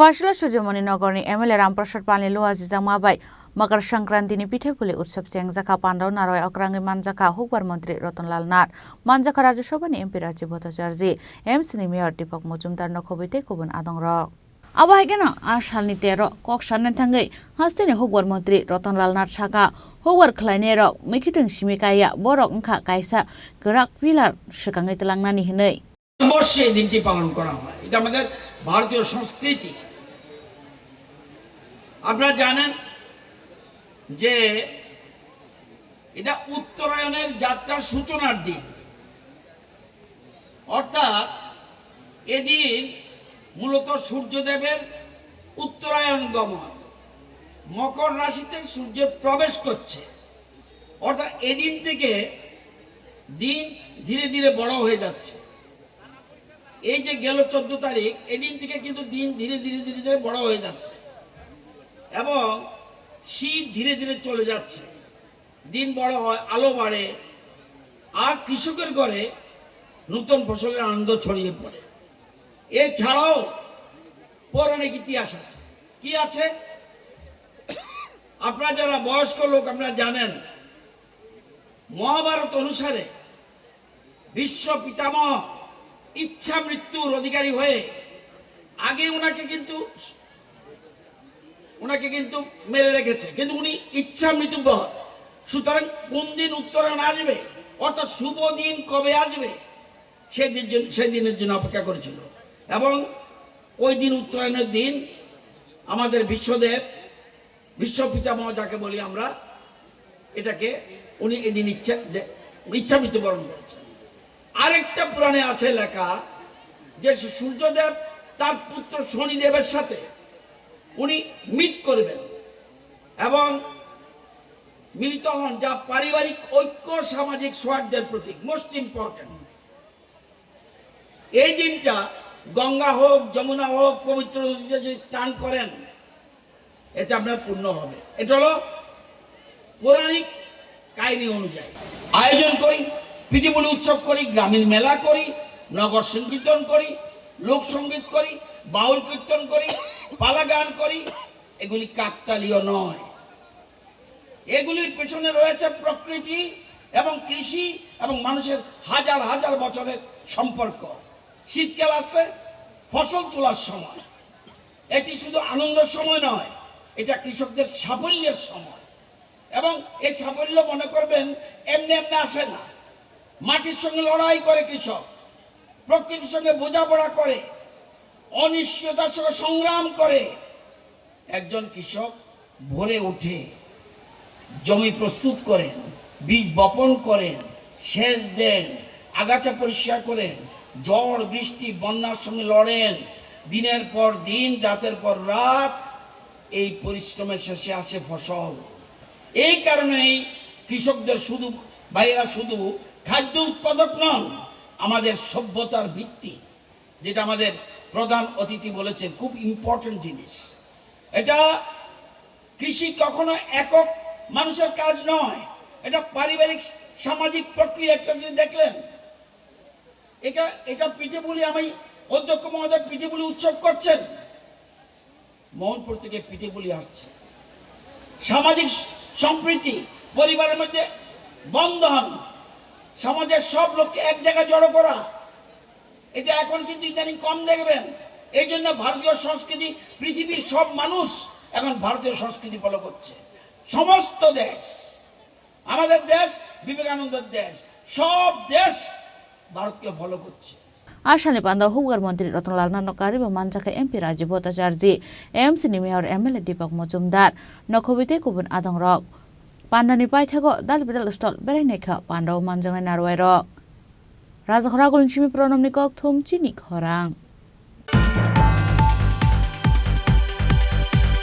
फैसला सूर्यमणि नगरनि एमएलए रामप्रसाद पानिलु आजिजा माबाय मकर संक्रांतिनि पिठेपुलि उत्सव चेंजाखा पांडव नारय अक्रांगि मानजाखा हुकबार मंत्री रतनलाल नाथ मानजाखा राज्यसभानि एमपी राजीव भट्टाचार्य एमसीनि मेयर दीपक मजुमदार नखबिते गुबुन आदंर आबाहायगेना आसालनि 13 कक्सारनि थांगै हास्तेनि हुकबार मंत्री रतनलाल नाथ साका हुकबार खलायने रक मिखिथों सिमिकाया बरक ओंखा कायसा गराक पिलार सिगाङै तलांनानि हिनै অবশ্যই এই দিনটি পালন করা হয়। এটা আমাদের ভারতীয় সংস্কৃতি। আপনারা জানেন যে এটা উত্তরায়ণের যাত্রার সূচনার দিন, অর্থাৎ এদিন মূলত সূর্যদেবের উত্তরায়ণ গমন, মকর রাশিতে সূর্য প্রবেশ করছে, অর্থাৎ এদিন থেকে দিন ধীরে ধীরে বড় হয়ে যাচ্ছে। এই যে গেল 14 তারিখ, এদিন থেকে কিন্তু দিন ধীরে ধীরে ধীরে ধীরে বড় হয়ে যাচ্ছে এবং শীত ধীরে ধীরে চলে যাচ্ছে। দিন বড় হয়, আলো বাড়ে, আর কৃষকের ঘরে নতুন ফসলের আনন্দ ছড়িয়ে পড়ে। এছাড়াও পৌরাণিক ইতিহাস আছে। কি আছে? আপনারা যারা বয়স্ক লোক আপনারা জানেন, মহাভারত অনুসারে বিশ্ব পিতামহ ইচ্ছা মৃত্যুর অধিকারী হয়ে আগে ওনাকে কিন্তু মেরে রেখেছে, কিন্তু উনি ইচ্ছা মৃত্যুবহ। সুতরাং কোন দিন উত্তরায়ণ আসবে, অর্থাৎ শুভ দিন কবে আসবে সেই দিনের জন্য অপেক্ষা করেছিল এবং ওই দিন উত্তরায়ণের দিন আমাদের বিশ্বদেব, বিশ্ব পিতামহ যাকে বলি আমরা, এটাকে উনি এদিন ইচ্ছা মৃত্যুবরণ করেছেন। আরেকটা পুরাণে আছে লেখা যে সূর্যদেব তার পুত্র শনিদেবের সাথে উনি মিট করবেন এবং মিলিত হন, যা পারিবারিক ঐক্য, সামাজিক সৌহার্দ্যের প্রতীক, মোস্ট ইম্পর্টেন্ট। এই দিনটা গঙ্গা হোক, যমুনা হোক, পবিত্র নদীতে যদি স্নান করেন এতে আপনার পুণ্য হবে। এটা হলো পৌরাণিক কাহিনী অনুযায়ী। আয়োজন করি, পিঠেপুলি উৎসব করি, গ্রামীণ মেলা করি, নগর সংকীর্তন করি, লোকসঙ্গীত করি, বাউল কীর্তন করি, পালা গান করি। এগুলি কাকতালীয় নয়, এগুলির পেছনে রয়েছে প্রকৃতি এবং কৃষি এবং মানুষের হাজার হাজার বছরের সম্পর্ক। শীতকাল আসলে ফসল তোলার সময়, এটি শুধু আনন্দের সময় নয়, এটা কৃষকদের সাফল্যের সময় এবং এই সাফল্য মনে করবেন এমনি এমনি আসে না। মাটির সঙ্গে লড়াই করে কৃষক, প্রকৃতির সঙ্গে বোঝাপড়া করে, অনিশ্চয়তার সঙ্গে সংগ্রাম করে একজন কৃষক ভোরে উঠে জমি প্রস্তুত করেন, বীজ বপন করেন, সেচ দেন, আগাছা পরিষ্কার করেন, ঝড় বৃষ্টি বন্যার সঙ্গে লড়েন, দিনের পর দিন, রাতের পর রাত। এই পরিশ্রমের শেষে আসে ফসল। এই কারণেই কৃষকদের ভাইয়েরা শুধু খাদ্য উৎপাদক নন, আমাদের সভ্যতার ভিত্তি, যেটা আমাদের প্রধান অতিথি বলেছেন, খুব ইম্পর্টেন্ট জিনিস। এটা কৃষি কখনো একক মানুষের কাজ নয়, এটা পারিবারিক সামাজিক প্রক্রিয়া। একটা যদি দেখলেন, এটা পিঠেপুলি, আমি অধ্যক্ষ মহোদয় পিঠেপুলি উৎসব করছেন, মোহনপুর থেকে পিঠেপুলি আসছে। সামাজিক সম্প্রীতি, পরিবারের মধ্যে বন্ধন, সমাজের সব লোককে এক জায়গায় জড়ো করা, এটা এখন কিন্তু ইদানিং কম দেখবেন। এই জন্য ভারতীয় সংস্কৃতি, পৃথিবীর সব মানুষ এখন ভারতীয় সংস্কৃতি ফলো করছে। সমস্ত দেশ, আমাদের দেশ বিবেকানন্দের দেশ, সব দেশ ভারতকে ফলো করছে। आसामनि पान्डव हुकबार मंत्री रतनलाल नाथ नकारी मानजाखा एमपी राजीव भट्टाचार्य एमसीनि मेयर एमएलए दीपक मजुमदार नखबिते गुबुन आदंरक पान्डानि पाइथागो दाल बेदाल स्टल बेरायनायखा पान्डव मानजांनाय नारवाय रक राजाखरा गुलसिमि प्रनमनि कक थुमचिनि खरां।